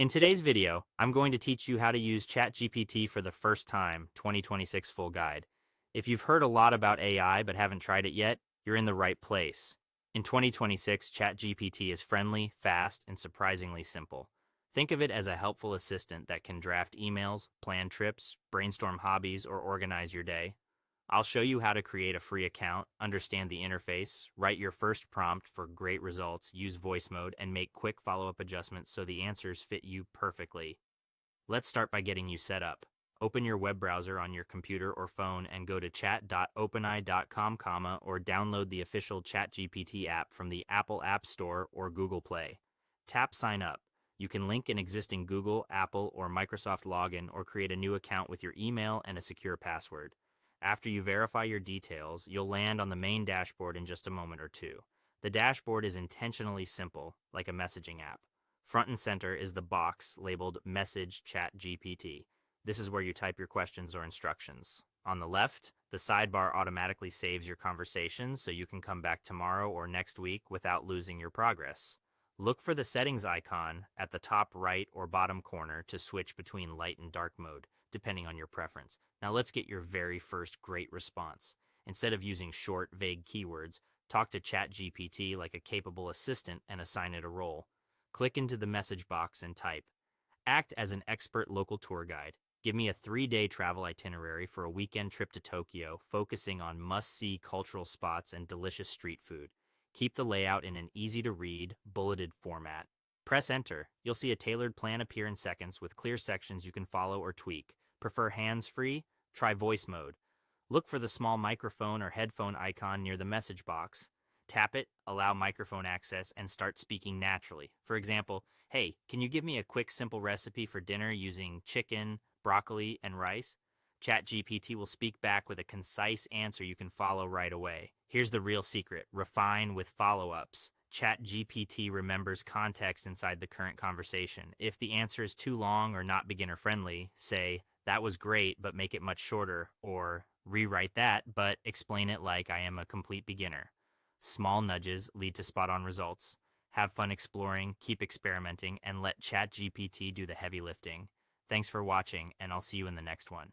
In today's video, I'm going to teach you how to use ChatGPT for the first time, 2026 full guide. If you've heard a lot about AI but haven't tried it yet, you're in the right place. In 2026, ChatGPT is friendly, fast, and surprisingly simple. Think of it as a helpful assistant that can draft emails, plan trips, brainstorm hobbies, or organize your day. I'll show you how to create a free account, understand the interface, write your first prompt for great results, use voice mode, and make quick follow up adjustments so the answers fit you perfectly. Let's start by getting you set up. Open your web browser on your computer or phone and go to chat.openai.com, or download the official ChatGPT app from the Apple App Store or Google Play. Tap Sign Up. You can link an existing Google, Apple, or Microsoft login or create a new account with your email and a secure password. After you verify your details, you'll land on the main dashboard in just a moment or two. The dashboard is intentionally simple, like a messaging app. Front and center is the box labeled Message Chat GPT. This is where you type your questions or instructions. On the left, the sidebar automatically saves your conversations so you can come back tomorrow or next week without losing your progress. Look for the settings icon at the top right or bottom corner to switch between light and dark mode, depending on your preference. Now let's get your very first great response. Instead of using short, vague keywords, talk to ChatGPT like a capable assistant and assign it a role. Click into the message box and type, "Act as an expert local tour guide. Give me a 3-day travel itinerary for a weekend trip to Tokyo, focusing on must-see cultural spots and delicious street food. Keep the layout in an easy-to-read, bulleted format." Press enter. You'll see a tailored plan appear in seconds with clear sections you can follow or tweak. Prefer hands-free? Try voice mode. Look for the small microphone or headphone icon near the message box. Tap it, allow microphone access, and start speaking naturally. For example, "Hey, can you give me a quick simple recipe for dinner using chicken, broccoli, and rice?" ChatGPT will speak back with a concise answer you can follow right away. Here's the real secret: refine with follow ups. ChatGPT remembers context inside the current conversation. If the answer is too long or not beginner friendly, say, "That was great, but make it much shorter," or "Rewrite that, but explain it like I am a complete beginner." Small nudges lead to spot on results. Have fun exploring, keep experimenting, and let ChatGPT do the heavy lifting. Thanks for watching, and I'll see you in the next one.